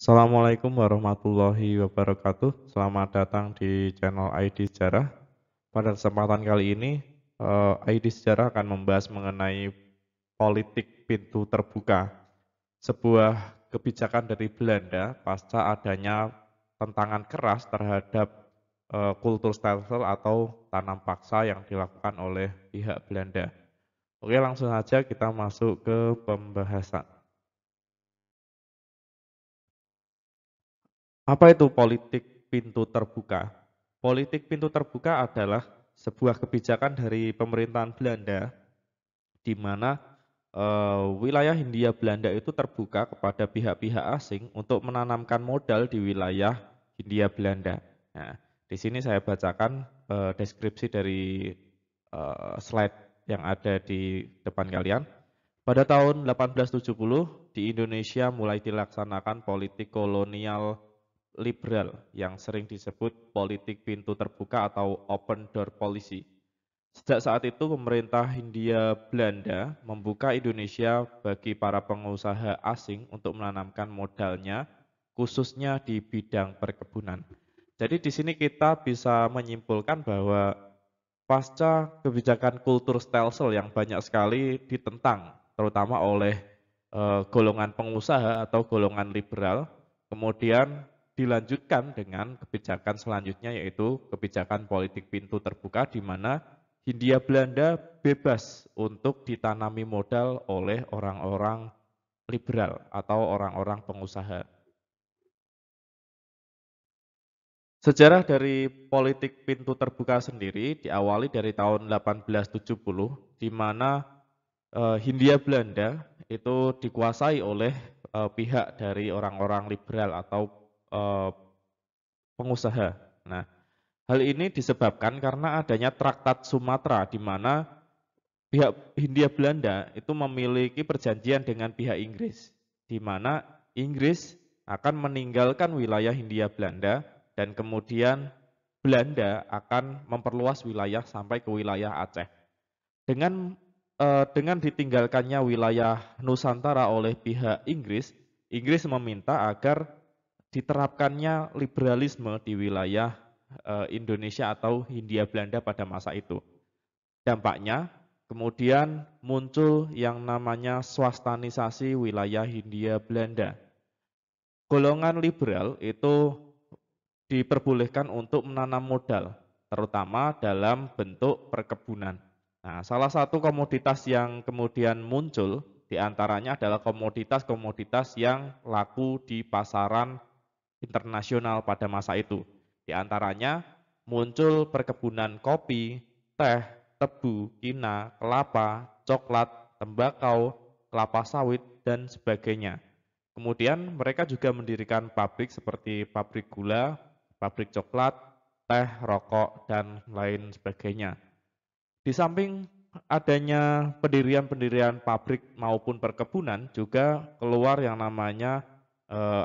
Assalamualaikum warahmatullahi wabarakatuh. Selamat datang di channel ID Sejarah. Pada kesempatan kali ini, ID Sejarah akan membahas mengenai politik pintu terbuka, sebuah kebijakan dari Belanda pasca adanya tentangan keras terhadap kultur stelsel atau tanam paksa yang dilakukan oleh pihak Belanda. Oke, langsung saja kita masuk ke pembahasan. Apa itu politik pintu terbuka? Politik pintu terbuka adalah sebuah kebijakan dari pemerintahan Belanda di mana wilayah Hindia Belanda itu terbuka kepada pihak-pihak asing untuk menanamkan modal di wilayah Hindia Belanda. Nah, di sini saya bacakan deskripsi dari slide yang ada di depan kalian. Pada tahun 1870 di Indonesia mulai dilaksanakan politik kolonial liberal yang sering disebut politik pintu terbuka atau open door policy. Sejak saat itu pemerintah Hindia Belanda membuka Indonesia bagi para pengusaha asing untuk menanamkan modalnya khususnya di bidang perkebunan. Jadi di sini kita bisa menyimpulkan bahwa pasca kebijakan kultur stelsel yang banyak sekali ditentang terutama oleh golongan pengusaha atau golongan liberal, kemudian dilanjutkan dengan kebijakan selanjutnya yaitu kebijakan politik pintu terbuka di mana Hindia Belanda bebas untuk ditanami modal oleh orang-orang liberal atau orang-orang pengusaha. Sejarah dari politik pintu terbuka sendiri diawali dari tahun 1870 di mana Hindia Belanda itu dikuasai oleh pihak dari orang-orang liberal atau eh, pengusaha. Nah, hal ini disebabkan karena adanya Traktat Sumatera di mana pihak Hindia Belanda itu memiliki perjanjian dengan pihak Inggris, di mana Inggris akan meninggalkan wilayah Hindia Belanda dan kemudian Belanda akan memperluas wilayah sampai ke wilayah Aceh. Dengan ditinggalkannya wilayah Nusantara oleh pihak Inggris, Inggris meminta agar diterapkannya liberalisme di wilayah Indonesia atau Hindia Belanda pada masa itu. Dampaknya kemudian muncul yang namanya swastanisasi wilayah Hindia Belanda. Golongan liberal itu diperbolehkan untuk menanam modal, terutama dalam bentuk perkebunan. Nah, salah satu komoditas yang kemudian muncul diantaranya adalah komoditas-komoditas yang laku di pasaran internasional pada masa itu. Di antaranya muncul perkebunan kopi, teh, tebu, kina, kelapa, coklat, tembakau, kelapa sawit, dan sebagainya. Kemudian mereka juga mendirikan pabrik seperti pabrik gula, pabrik coklat, teh, rokok, dan lain sebagainya. Di samping adanya pendirian-pendirian pabrik maupun perkebunan juga keluar yang namanya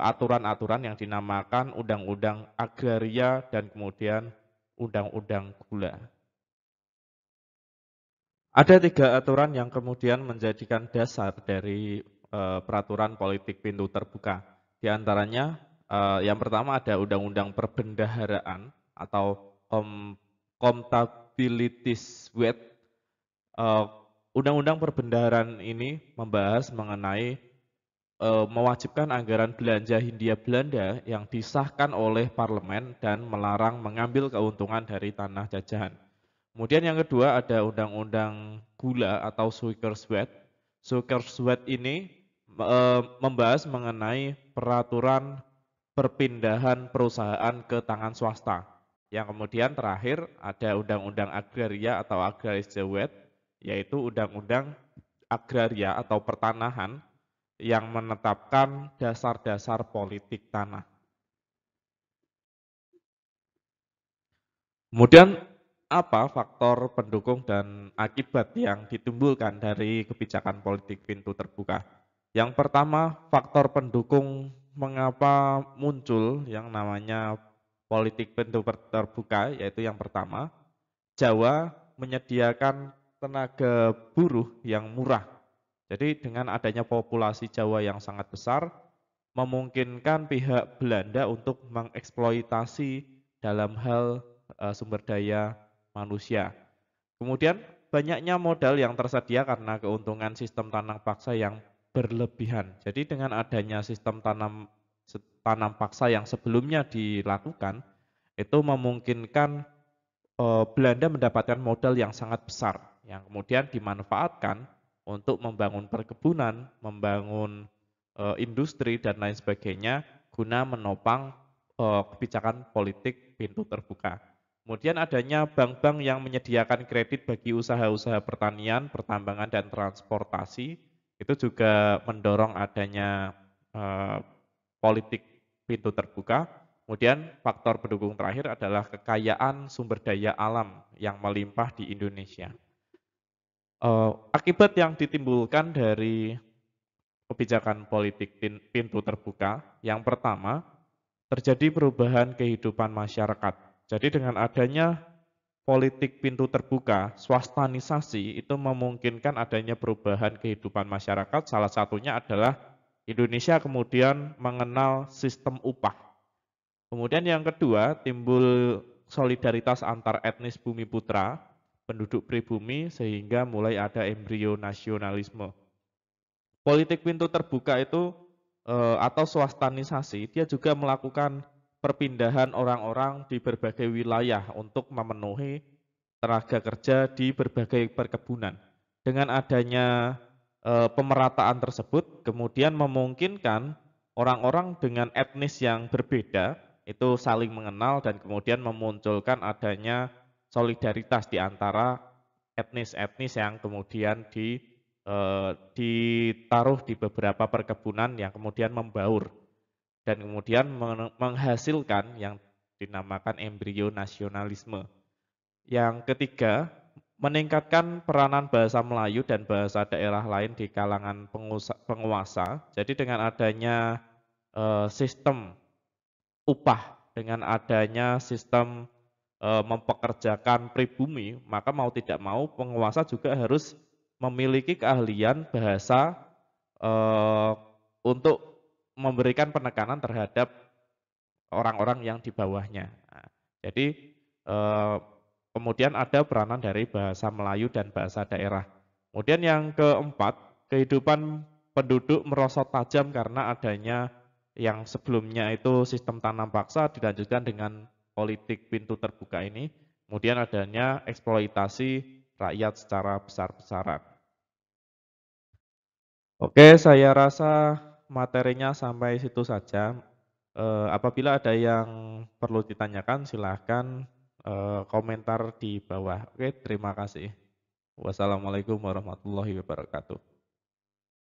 aturan-aturan yang dinamakan Undang-Undang Agraria dan kemudian Undang-Undang Gula. Ada 3 aturan yang kemudian menjadikan dasar dari peraturan politik pintu terbuka. Di antaranya yang pertama ada Undang-Undang Perbendaharaan atau Comptabilities Wet. Undang-undang perbendaharaan ini membahas mengenai mewajibkan anggaran belanja Hindia Belanda yang disahkan oleh parlemen dan melarang mengambil keuntungan dari tanah jajahan. Kemudian yang kedua ada Undang-Undang Gula atau Suikerswet. Suikerswet ini membahas mengenai peraturan perpindahan perusahaan ke tangan swasta. Yang kemudian terakhir ada Undang-Undang Agraria atau Agrarisjewet, yaitu Undang-Undang Agraria atau Pertanahan yang menetapkan dasar-dasar politik tanah. Kemudian apa faktor pendukung dan akibat yang ditimbulkan dari kebijakan politik pintu terbuka? Yang pertama, faktor pendukung mengapa muncul yang namanya politik pintu terbuka, yaitu yang pertama, Jawa menyediakan tenaga buruh yang murah. Jadi dengan adanya populasi Jawa yang sangat besar, memungkinkan pihak Belanda untuk mengeksploitasi dalam hal sumber daya manusia. Kemudian banyaknya modal yang tersedia karena keuntungan sistem tanam paksa yang berlebihan. Jadi dengan adanya sistem tanam paksa yang sebelumnya dilakukan, itu memungkinkan Belanda mendapatkan modal yang sangat besar yang kemudian dimanfaatkan untuk membangun perkebunan, membangun industri dan lain sebagainya guna menopang kebijakan politik pintu terbuka. Kemudian adanya bank-bank yang menyediakan kredit bagi usaha-usaha pertanian, pertambangan dan transportasi itu juga mendorong adanya eh, politik pintu terbuka. Kemudian faktor pendukung terakhir adalah kekayaan sumber daya alam yang melimpah di Indonesia. Akibat yang ditimbulkan dari kebijakan politik pintu terbuka, yang pertama terjadi perubahan kehidupan masyarakat. Jadi dengan adanya politik pintu terbuka, swastanisasi itu memungkinkan adanya perubahan kehidupan masyarakat. Salah satunya adalah Indonesia kemudian mengenal sistem upah. Kemudian yang kedua, timbul solidaritas antar etnis bumi putra, penduduk pribumi, sehingga mulai ada embrio nasionalisme. Politik pintu terbuka itu atau swastanisasi, dia juga melakukan perpindahan orang-orang di berbagai wilayah untuk memenuhi tenaga kerja di berbagai perkebunan. Dengan adanya pemerataan tersebut, kemudian memungkinkan orang-orang dengan etnis yang berbeda itu saling mengenal dan kemudian memunculkan adanya solidaritas di antara etnis-etnis yang kemudian ditaruh di beberapa perkebunan yang kemudian membaur dan kemudian menghasilkan yang dinamakan embrio nasionalisme. Yang ketiga, meningkatkan peranan bahasa Melayu dan bahasa daerah lain di kalangan penguasa. Jadi dengan adanya sistem upah, dengan adanya sistem mempekerjakan pribumi, maka mau tidak mau penguasa juga harus memiliki keahlian bahasa untuk memberikan penekanan terhadap orang-orang yang di bawahnya. Nah, jadi eh, kemudian ada peranan dari bahasa Melayu dan bahasa daerah. Kemudian yang keempat, kehidupan penduduk merosot tajam karena adanya yang sebelumnya itu sistem tanam paksa dilanjutkan dengan politik pintu terbuka ini. Kemudian adanya eksploitasi rakyat secara besar-besaran. Oke, saya rasa materinya sampai situ saja. Apabila ada yang perlu ditanyakan, silahkan komentar di bawah. Oke, terima kasih. Wassalamualaikum warahmatullahi wabarakatuh.